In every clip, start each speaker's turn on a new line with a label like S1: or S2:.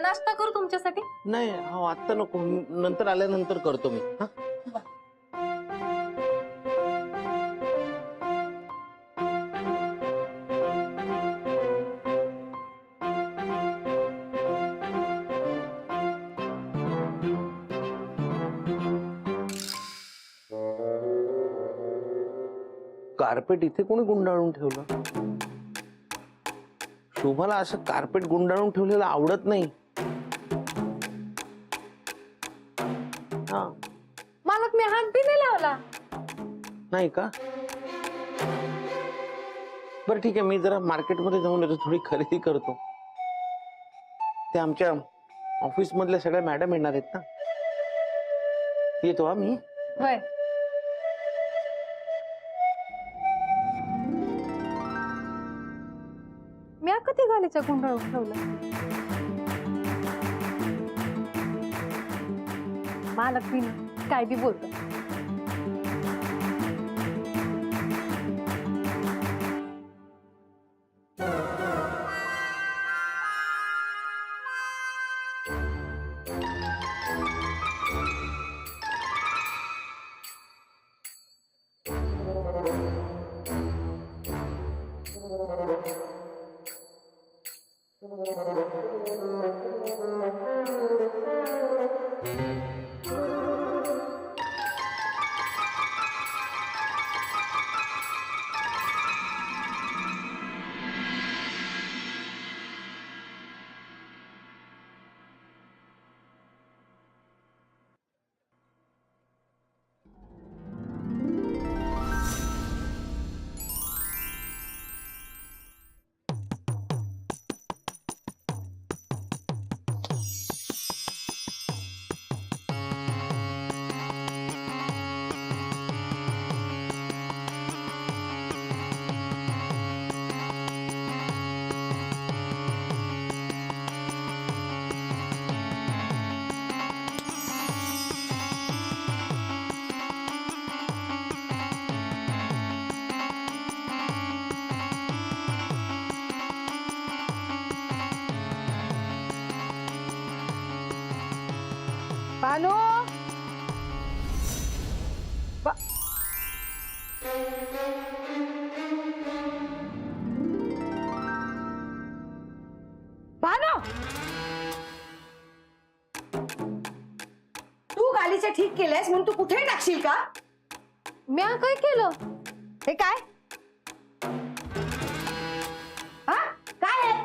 S1: नाश्ता करू तुमच्यासाठी?
S2: नाही हो आत्ता नको, नंतर आल्यानंतर करतो मी. हा कार्पेट इथे कोणी गुंडाळून ठेवलं? शोभाला असं कार्पेट गुंडाळून ठेवलेलं आवडत नाही. हा
S1: मालक मी हात बी नाही लावला.
S2: नाही का? बरं ठीक आहे, मी जरा मार्केटमध्ये जाऊन येतो, थोडी खरेदी करतो. ते आमच्या ऑफिस मधल्या सगळ्या मॅडम येणार आहेत ना. येतो हा मी.
S1: होय. मी कधी गालीच्या गुंडाळून ठेवलं? मालक बी काय बी बोलतो.
S3: बानो बानो, तू गालीचं ठीक केलंयस म्हणून तू कुठे टाकशील का?
S1: मी काय केलं?
S3: हे काय? हा काय आहे?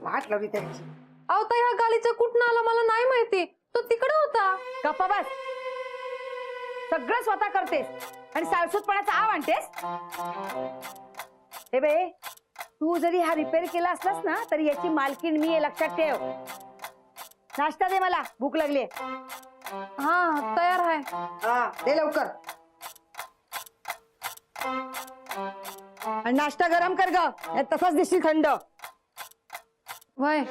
S3: वाट लावली त्याची.
S1: अहो ताई, हा गालीचा कुठं आला मला नाही माहिती. तो तिकडे होता.
S3: गप्पा बस. सगळं स्वतः करतेस आणि सालसूतपणाचा आव आणतेस. हे बे, तू जरी हा रिपेअर केला असलास ना तरी याची मालकीण मी आहे, लक्षात ठेव. नाश्ता दे, मला भूक लागली.
S1: हा तयार आहे.
S3: हा दे लवकर. आणि नाश्ता गरम कर ग, तसाच दिसशील थंड.
S1: वय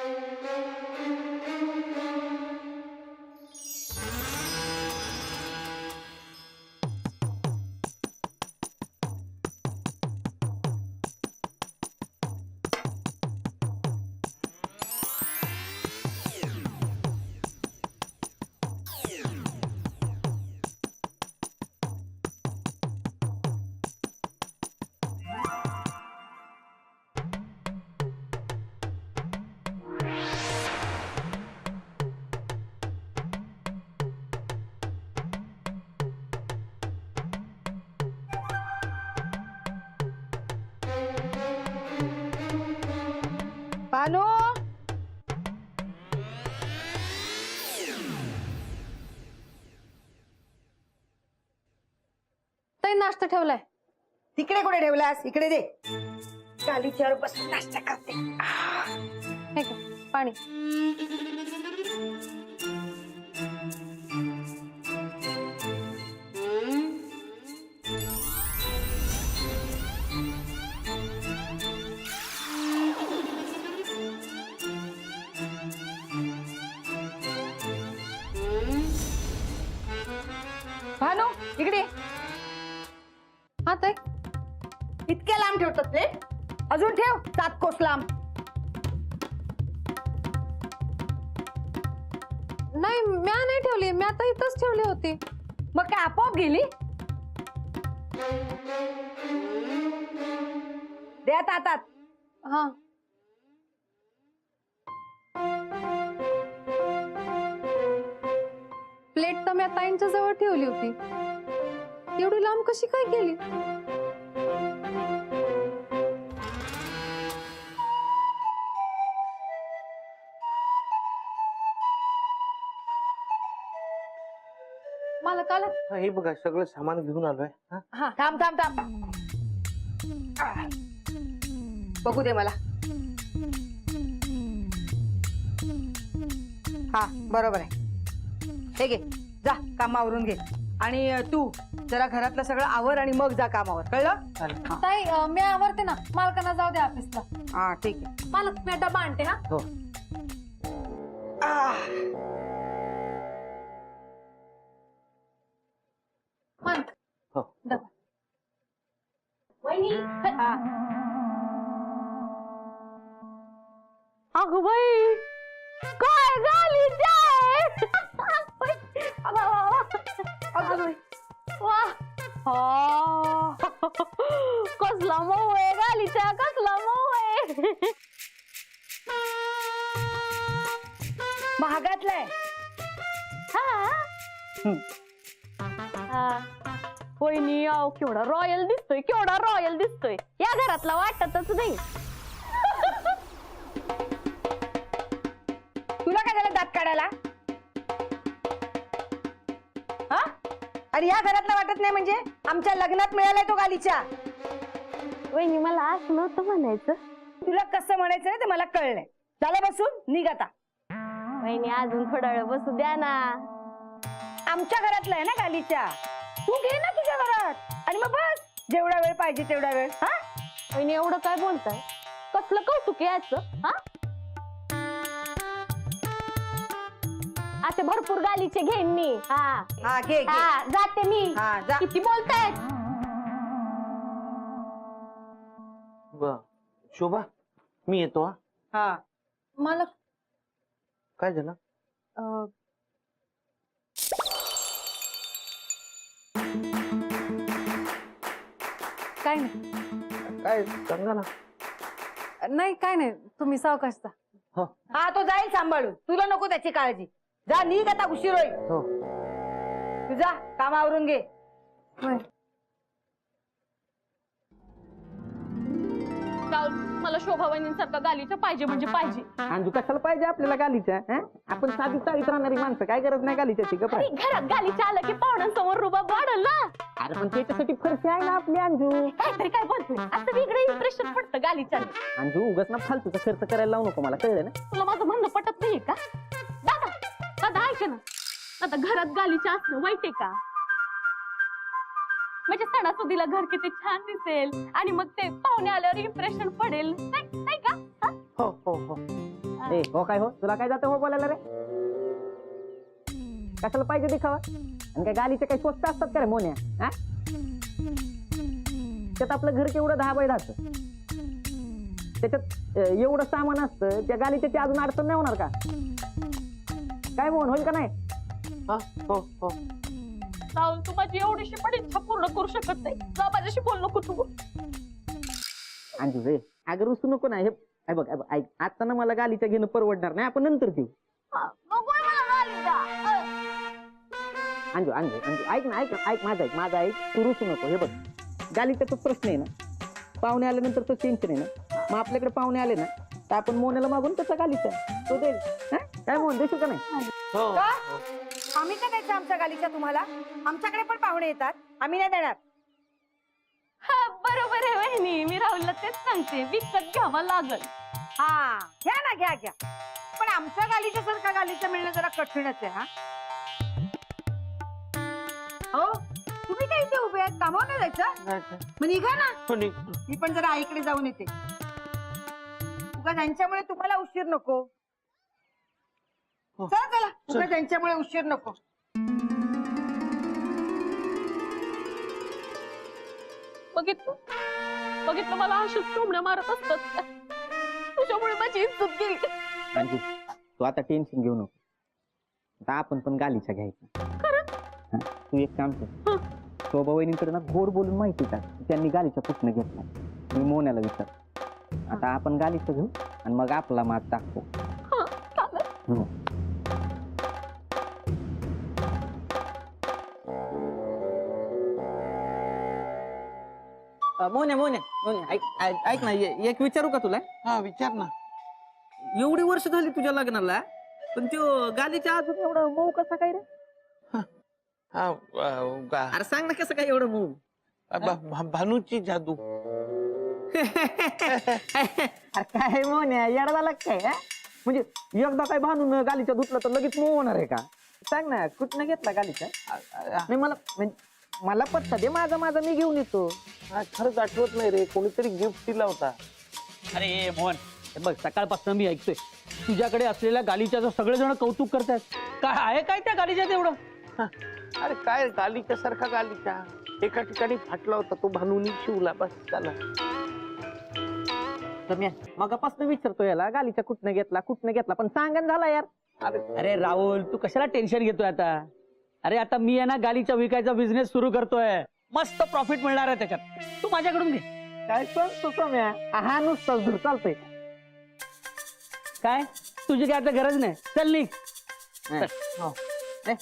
S3: बानो,
S1: ताई नाश्ता ठेवलाय.
S3: तिकडे कुठे ठेवलास? इकडे दे. गालीच्यावर बसून नाश्ता करते.
S1: हे का पाणी.
S3: भानू इकडे.
S1: हा ताई,
S3: इतक्या लांब ठेवतात प्लेट? अजून ठेव 7 कोस लांब.
S1: नाही म्या नाही ठेवली, मी आता इथंच ठेवली होती.
S3: मग काय आपोआप गेली? दे आता हातात.
S1: हा प्लेट तर मी ताईंच्या जवळ ठेवली होती. एवढी लांब कशी काय गेली? मला काल
S2: हा, हे बघा सगळं सामान घेऊन आलोय. हा?
S1: हा
S3: थांब थांब थांब. बघू दे मला. हा बरोबर आहे. हे घे, जा कामावरून घे. आणि तू जरा घरातलं सगळं आवर आणि मग जा कामावर, कळलं?
S2: चालेल.
S3: हा.
S1: ताई मी आवरते ना, मालकांना जाऊ दे ऑफिसला.
S3: हा ठीक आहे.
S1: मालक मी डबा आणते. हा
S2: हो.
S1: मालक
S2: हो.
S1: डबा. वहिनी
S3: हा.
S1: अगं बाई काय झाली कसला मऊ आहे गालीच्या, कसला मऊ आहे.
S3: महागातलाय.
S1: वहिनी अहो केवढा रॉयल दिसतोय, केवढा रॉयल दिसतोय. या घरातला वाटतच नाही.
S3: तुला काय झालं दात काढायला? हा? आणि या घरातला वाटत नाही म्हणजे? आमच्या लग्नात मिळालाय तो गालीच्या.
S1: वहिनी मला असं नव्हतं म्हणायचं.
S3: तुला कसं म्हणायचं ते मला कळलंय. झालं बसून, निघ आता.
S1: वहिनी अजून थोडा वेळ बसू द्या ना.
S3: आमच्या घरातलं आहे ना गालीच्या. तू घे ना तुझ्या घरात आणि मग बस जेवढा वेळ पाहिजे तेवढा वेळ. हा
S1: वहिनी एवढं काय बोलताय? कसलं कौतुक यायचं? हा आता भरपूर गालीचे घेईन मी. हा
S3: हा घे घे.
S1: हा जाते मी.
S3: हा जा.
S1: किती बोलताय?
S2: शोभा मी येतो. हा
S3: हा
S1: मला
S2: काय झालं?
S1: काय नाही.
S2: काय सांगा ना.
S1: नाही काय नाही, तुम्ही सावकाशचा.
S2: हो
S3: हा तो जाईल सांभाळून. तुला नको त्याची काळजी. जा निघ आता, उशीर होईल.
S2: हो.
S3: तुझा कामावरून घे.
S1: मला शोभा वहिनींसारखा गालीच्या पाहिजे म्हणजे पाहिजे.
S4: अंजू कशाला पाहिजे आपल्याला गालीच्या? आपण साधी चाळीत राहणारी माणसं, काय गरज नाही गालीच्याची. गप्प
S1: अरे घरात गालीच्या आलं की पाहुण्यांसमोर रुबाब वाढल ना.
S4: अरे पण त्याच्यासाठी फरशी आहे ना आपली अंजू.
S1: काहीतरी काय बोलतोय, असं वेगळं इम्प्रेशन पडतं गालीच्या.
S4: अंजू उगाच ना फालतूचा खर्च करायला लावू नको, मला कळलं ना.
S1: तुला माझं म्हणणं पटत नाहीये का? दादा दादा ऐक ना, आता घरात गालीच्या असणं वाईट आहे का? म्हणजे सणासुदीला घर किती छान दिसेल आणि मग ते पाहुणे आल्यावर इम्प्रेशन पडेल, नाही का? हा?
S2: हो हो हो.
S4: ए हो काय हो, तुला काय जातं हो बोलायला रे? कशाला पाहिजे दिखावा? आणि काय गालीच्या काही स्वस्त असतात का रे मोन्या? हा त्यात आपलं घर केवढं 10 बाय 10चं. त्याच्यात एवढं सामान असतं, त्या गालीच्याची अजून अडचण नाही होणार का? काय मोहन, होईल का नाही?
S2: हा हो हो.
S1: राहुल तू माझी एवढीशी पण इच्छा पूर्ण करू शकत नाही. जा माझ्याशी बोल नको तू.
S4: अंजू रे अगर रुसू नको ना. हे बघ ऐक, आता ना मला गालीच्या घेणं परवडणार नाही, आपण नंतर घेऊ.
S1: नकोय मला गालीच्या.
S4: अंजू अंजू अंजू ऐक ना, ऐक माझा ऐक. तू रुसू नको. हे बघ गालीचा तो प्रश्न आहे ना, पाहुणे आल्यानंतर तो टेन्शन आहे ना. मग आपल्याकडे पाहुणे आले ना तर आपण मोन्याला मागून त्याचा गालीचा तो देईल. काय मोहन, देशील का नाही?
S2: हो
S3: का? आम्ही काय द्यायचं आमच्या गालीच्या तुम्हाला? आमच्याकडे पण पाहुणे येतात, आम्ही नाही देणार.
S1: हा बरोबर आहे वहिनी, मी राहुलला तेच सांगते, विकत घ्यावा लागल.
S3: हा घ्या ना, घ्या घ्या. पण आमच्या गालीच्या सारखा गालीच्या मिळणं जरा कठीणच आहे. हा हो, तुम्ही काय इथे उभे आहेत? कामावर नाही जायचं? मग निघा ना.
S2: हो,
S3: मी पण जरा आईकडे जाऊन येते. उगा त्यांच्यामुळे तुम्हाला उशीर नको.
S2: हो.
S3: चला चला, उगा त्यांच्यामुळे उशीर नको.
S1: बघितलं मला अशीच टोमण्या मारत असतात. तुझ्यामुळे माझी इज्जत गेली.
S4: अंजू तू आता टेन्शन घेऊ नको. आता आपण पण गालीचा घ्यायचा. हा, तू एक काम कर, शोभा वहिनींकडे ना गोड बोलून माहिती का त्यांनी गालीचा कुठनं घेतला. मी मोन्याला विचार. आता आपण गालीचं घेऊ आणि मग आपला माग टाकतो. हम्म. मोन्या मोन्या मोन्या ऐक ऐक ऐक ना, एक विचारू का तुला?
S2: हा विचार ना.
S4: एवढी वर्ष झाली तुझ्या लग्नाला, पण तो गालीच्या अजून एवढं मऊ कसा काय रे?
S2: हा
S4: अरे सांग ना कसं काय एवढं मऊ?
S2: भानूची जादू.
S4: अरे काय मोन्या येडा झाला काय हा? म्हणजे एकदा काय भानून गालीच्या धुतलं तर लगेच मऊ होणार आहे का? सांग ना कुठनं घेतला गालीचा? नाही मला मला पत्ता दे, माझा माझा मी घेऊन येतो.
S2: खरंच आठवत नाही रे, कोणीतरी गिफ्ट दिला होता.
S5: अरे मोहन, हे बघ सकाळपासून मी ऐकतोय तुझ्याकडे असलेल्या गालीच्याचं सगळेजण कौतुक करतायत. काय आहे काय त्या गालीच्यात एवढं?
S2: अरे काय गालीच्या सारखा गालीचा एका ठिकाणी फाटला होता, तो भानूनी शिवला, बस झाला.
S4: तर मी मगापासून विचारतो याला गालीचा कुठनं घेतला पण सांगण झाला यार.
S5: अरे राहुल, तू कशाला टेन्शन घेतोय आता? अरे आता मी आहे ना गालीचा विकायचा बिझनेस सुरू करतोय, मस्त प्रॉफिट मिळणार आहे त्याच्यात. तू माझ्याकडून घे.
S4: काय सांगतो सम्या, हा नुसताच धूर चालतोय.
S5: काय तुझी काय आता गरज नाही, चल निघ.
S4: हो. ए.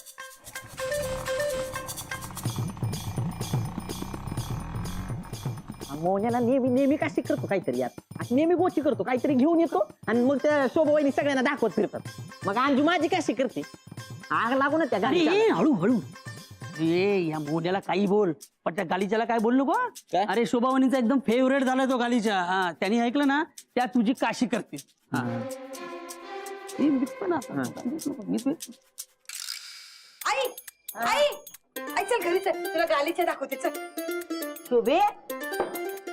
S4: मोन्याला नेहमी नेहमी काशी करतो काहीतरी यार, नेहमी गोची करतो काहीतरी घेऊन येतो आणि मग त्या शोभा वहिनी सगळ्यांना दाखवत फिरतात. मग अंजू माझी काशी करते, आग लागू ना त्या गाडीला.
S5: अरे हळू हळू, ए या मोन्याला काही बोल, पण त्या गालीच्याला काय बोल नको.
S4: काय?
S5: अरे शोभावनीचा एकदम फेवरेट झालाय तो गालीच्या. हा, त्यांनी ऐकलं ना त्या तुझी काशी करतील. हा. ए, मी पण आता-
S3: आई आई आई चल घरी चल, तुला गालीच्या दाखवते चल. शोभे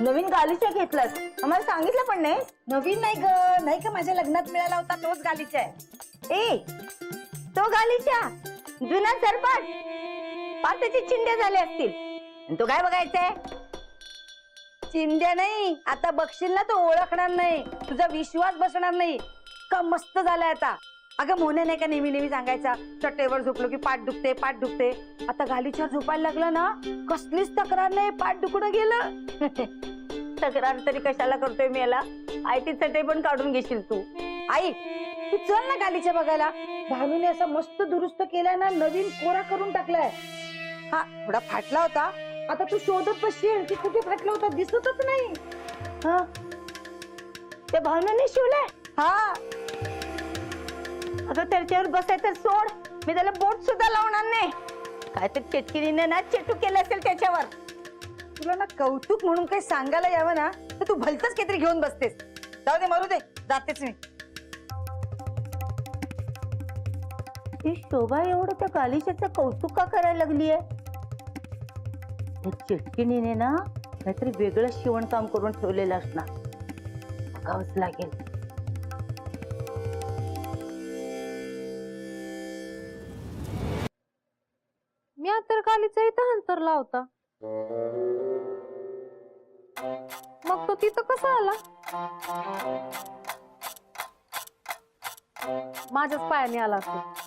S3: नवीन गालीच्या घेतलास, आम्हाला सांगितलं पण नाही. नवीन नाही ग, नाही का माझ्या लग्नात मिळाला होता तोच गालीचा आहे. ए तो गालीच्या जुना सरपाट पार त्याची चिंध्या झाल्या असतील. आणि तो काय बघायचंय? चिंध्या नाही, आता बघशील ना तो ओळखणार नाही, तुझा विश्वास बसणार नाही. का मस्त झालाय आता. अगं मोन्या नाही का नेहमी नेहमी सांगायचा चटेवर झोपलो की पाठ दुखते पाठ दुखते. आता गालीच्यावर झोपायला लागलं ना, कसलीच तक्रार नाही, पाठ दुखणं गेलं. तक्रार तरी कशाला करतोय मी याला, आयटी चटे पण काढून घेशील तू. आई तू चल ना गालीच्या बघायला, भानूने असा मस्त दुरुस्त केलाय ना, नवीन कोरा करून टाकलाय. हा थोडा फाटला होता, आता तू शोधत बसशील की कुठे फाटला होता, दिसतच नाही. हा ते भावनेने शिवलाय. हा आता त्याच्यावर बसायचं सोड, मी त्याला बोट सुद्धा लावणार नाही. काय ते चेटकिरीने ना चेटू केलं असेल त्याच्यावर. तुला ना कौतुक म्हणून काही सांगायला यावं ना तर तू भलतच काहीतरी घेऊन बसतेस. जाऊ दे, मरू दे, जातेच मी. ही शोभा एवढं त्या गालिच्याचं कौतुक का करायला लागलीये? त्या चिटकिणीने ना काहीतरी वेगळं शिवणकाम करून ठेवलेलं असणार, बघावंच लागेल.
S1: मी तर गालीचा इथं अंतरला होता, मग तो तिथं कसा आला? माझ्याच पायाने आला असेल.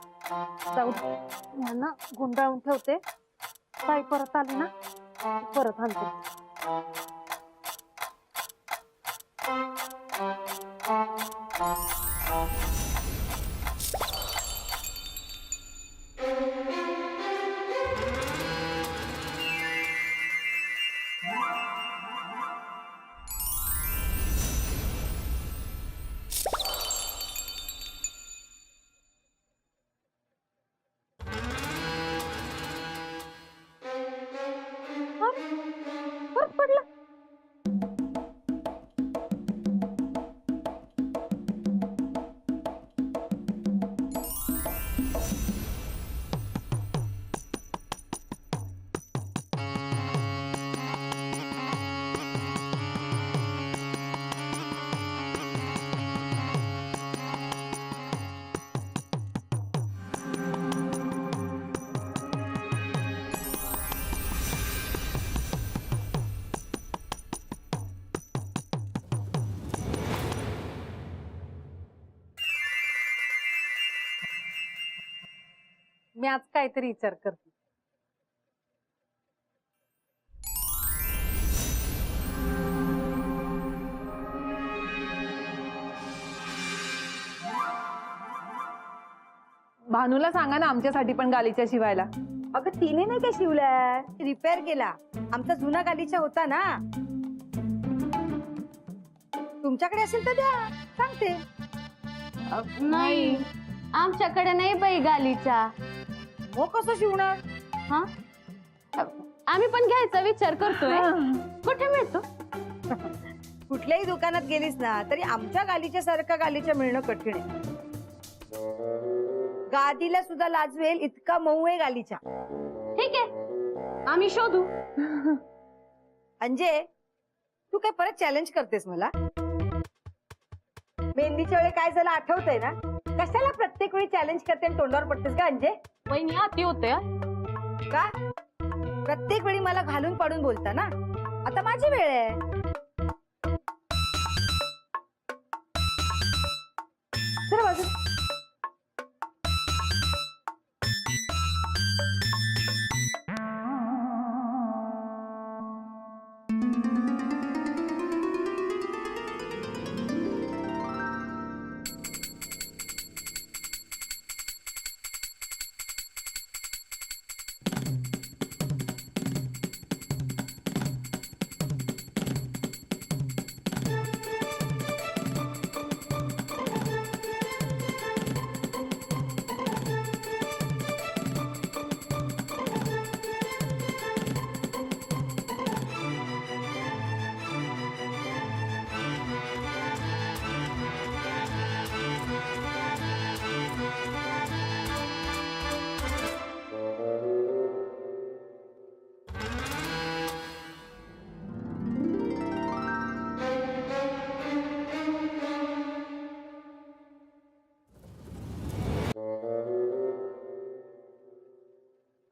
S1: जाऊ दे, ना गुंडाळून ठेवते, पाय परत आले ना परत आणते. परत पडला. मी आज काहीतरी विचार करते. भानूला सांगा ना आमच्यासाठी पण गालीच्या शिवायला.
S3: अगं तिने नाही काय शिवलाय, रिपेअर केला. आमचा जुना गालीचा होता ना. तुमच्याकडे असेल तर द्या, सांगते.
S6: नाही आमच्याकडे नाही बाई गालीचा.
S3: हो कसं शिवणार?
S6: हा आम्ही पण घ्यायचा विचार करतोय. कुठे मिळतो?
S3: कुठल्याही दुकानात गेलीस ना तरी आमच्या गालीच्या सारखा गालीचा मिळणं कठीण आहे. गादीला सुद्धा लाजवेल इतका मऊ आहे गालीचा.
S6: ठीक आहे आम्ही शोधू.
S3: अंजे तू काय परत चॅलेंज करतेस मला? मेहंदीच्या वेळी काय झालं आठवतंय ना? कशाला प्रत्येक वेळी चॅलेंज करते आणि तोंडावर पडतेस का अंजे?
S6: वहिनी अति होते.
S3: का प्रत्येक वेळी मला घालून पाडून बोलता ना? आता माझी वेळ आहे. चला बाजू.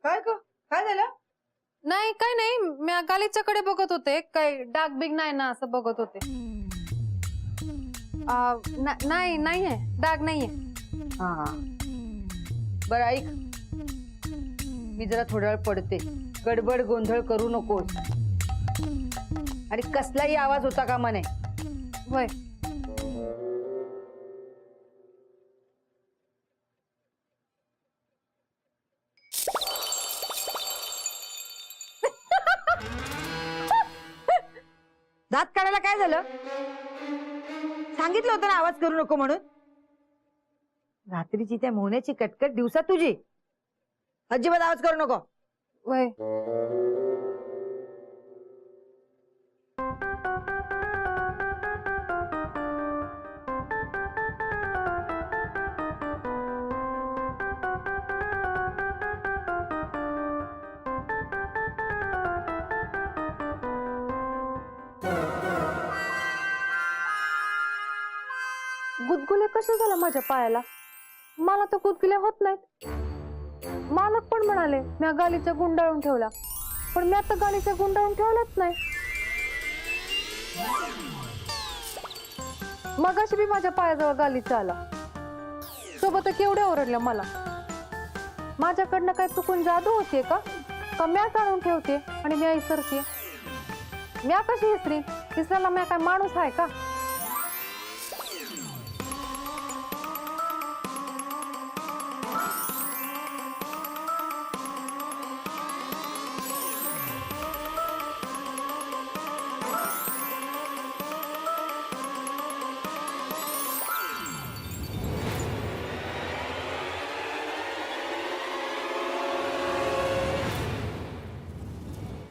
S3: काय ग? काय झालं?
S1: नाही काय नाही, मी गालीच्याकडे बघत होते. काय डाग बिग नाही ना असं बघत होते. नाही नाहीये, डाग नाहीये.
S3: हा बर ऐक, मी जरा थोडा वेळ पडते. गडबड गोंधळ करू नकोस आणि कसलाही आवाज होता कामा नये.
S1: वय
S3: दात काढायला काय झालं? सांगितलं होतं ना आवाज करू नको म्हणून. रात्रीची त्या मोहण्याची कटकट, दिवसा तुझी. अजिबात आवाज करू नको.
S1: वय गुदगुले कसे झाला माझ्या पायाला? मला तर गुदगुले होत नाहीत. मालक पण म्हणाले मी गालीच्या गुंडाळून ठेवला, पण मी आता गालीच्या गुंडाळून ठेवलाच नाही. मगाशी बी माझ्या पायाजवळ गालीचा आला. सोबत केवढ्या ओरडल्या मला. माझ्याकडनं काय चुकून जादू होते का? का म्या काढून ठेवते आणि मी विसरते? म्या कशी विसरी? विसरायला म्या काय माणूस आहे का?